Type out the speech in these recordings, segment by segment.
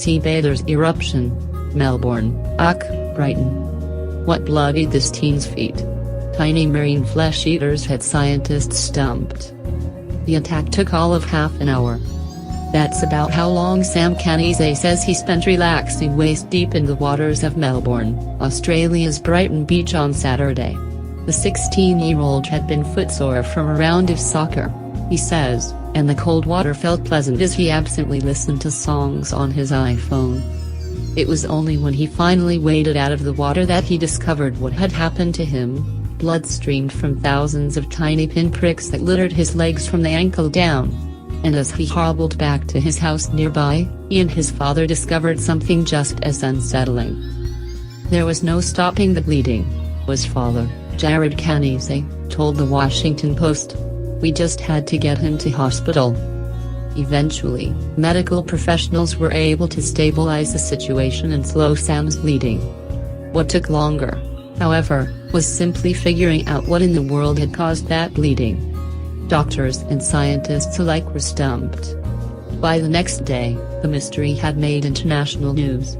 Seabather's eruption. Melbourne, Brighton. What bloodied this teen's feet? Tiny marine flesh-eaters had scientists stumped. The attack took all of half an hour. That's about how long Sam Canizet says he spent relaxing waist-deep in the waters of Melbourne, Australia's Brighton beach on Saturday. The 16-year-old had been footsore from a round of soccer, he says, and the cold water felt pleasant as he absently listened to songs on his iPhone. It was only when he finally waded out of the water that he discovered what had happened to him. Blood streamed from thousands of tiny pinpricks that littered his legs from the ankle down. And as he hobbled back to his house nearby, he and his father discovered something just as unsettling. There was no stopping the bleeding, his father, Jared Canizet, told the Washington Post. We just had to get him to hospital. Eventually, medical professionals were able to stabilize the situation and slow Sam's bleeding. What took longer, however, was simply figuring out what in the world had caused that bleeding. Doctors and scientists alike were stumped. By the next day, the mystery had made international news.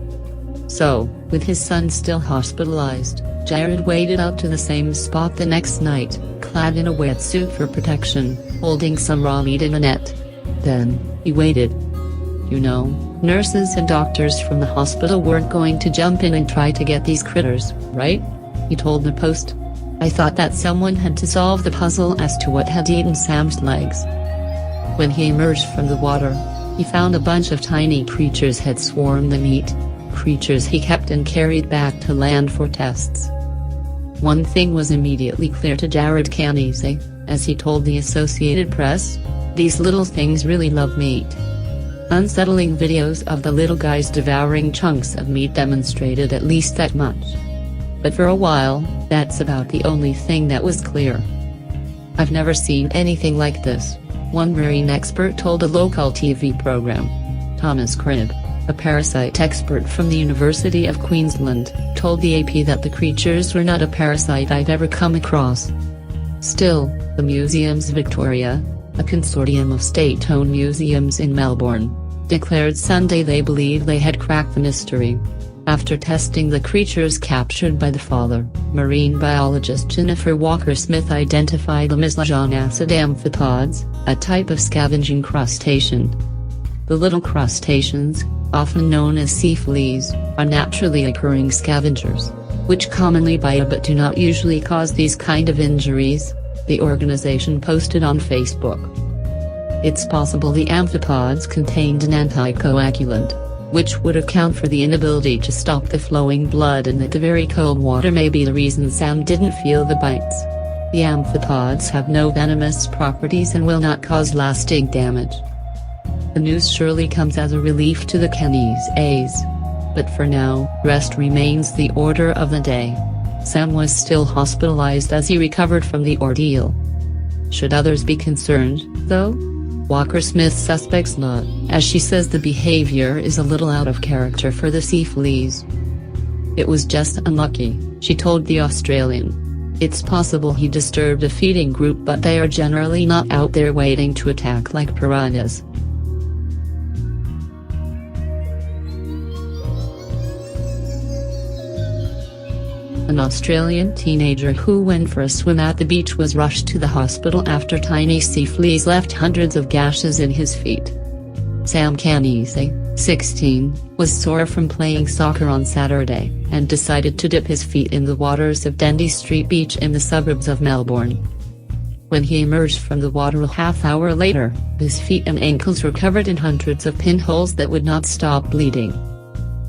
So, with his son still hospitalized, Jared waded out to the same spot the next night, clad in a wetsuit for protection, holding some raw meat in a net. Then, he waited. You know, nurses and doctors from the hospital weren't going to jump in and try to get these critters, right? He told the Post. I thought that someone had to solve the puzzle as to what had eaten Sam's legs. When he emerged from the water, he found a bunch of tiny creatures had swarmed the meat, creatures he kept and carried back to land for tests. One thing was immediately clear to Jared Canizet, as he told the Associated Press: these little things really love meat. Unsettling videos of the little guys devouring chunks of meat demonstrated at least that much. But for a while, that's about the only thing that was clear. I've never seen anything like this, one marine expert told a local TV program. Thomas Cribb, a parasite expert from the University of Queensland, told the AP that the creatures were not a parasite I've ever come across. Still, the Museums Victoria, a consortium of state-owned museums in Melbourne, declared Sunday they believe they had cracked the mystery. After testing the creatures captured by the father, marine biologist Jennifer Walker-Smith identified them as legion-acid amphipods, a type of scavenging crustacean. The little crustaceans, often known as sea fleas, are naturally occurring scavengers, which commonly bite but do not usually cause these kind of injuries, the organization posted on Facebook. It's possible the amphipods contained an anticoagulant, which would account for the inability to stop the flowing blood, and that the very cold water may be the reason Sam didn't feel the bites. The amphipods have no venomous properties and will not cause lasting damage. The news surely comes as a relief to the Canizets. But for now, rest remains the order of the day. Sam was still hospitalized as he recovered from the ordeal. Should others be concerned, though? Walker-Smith suspects not, as she says the behavior is a little out of character for the sea fleas. It was just unlucky, she told The Australian. It's possible he disturbed a feeding group, but they are generally not out there waiting to attack like piranhas. An Australian teenager who went for a swim at the beach was rushed to the hospital after tiny sea fleas left hundreds of gashes in his feet. Sam Canizet, 16, was sore from playing soccer on Saturday, and decided to dip his feet in the waters of Dendy Street Beach in the suburbs of Melbourne. When he emerged from the water a half-hour later, his feet and ankles were covered in hundreds of pinholes that would not stop bleeding.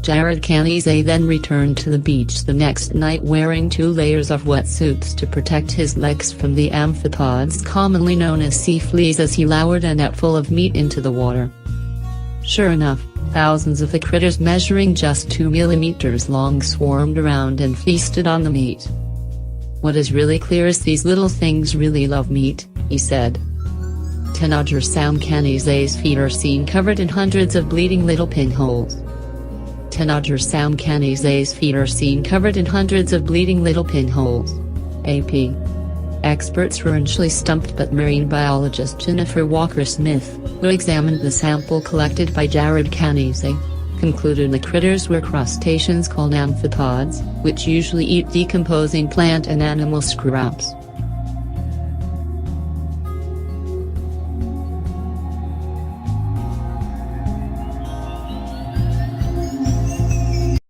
Jared Canizet then returned to the beach the next night wearing 2 layers of wetsuits to protect his legs from the amphipods commonly known as sea fleas as he lowered a net full of meat into the water. Sure enough, thousands of the critters measuring just 2 millimeters long swarmed around and feasted on the meat. What is really clear is these little things really love meat, he said. Teenager Sam Canizet's feet are seen covered in hundreds of bleeding little pinholes. Teenager Sam Canizet's feet are seen covered in hundreds of bleeding little pinholes. AP. Experts were initially stumped, but marine biologist Jennifer Walker-Smith, who examined the sample collected by Jared Canizet, concluded the critters were crustaceans called amphipods, which usually eat decomposing plant and animal scraps.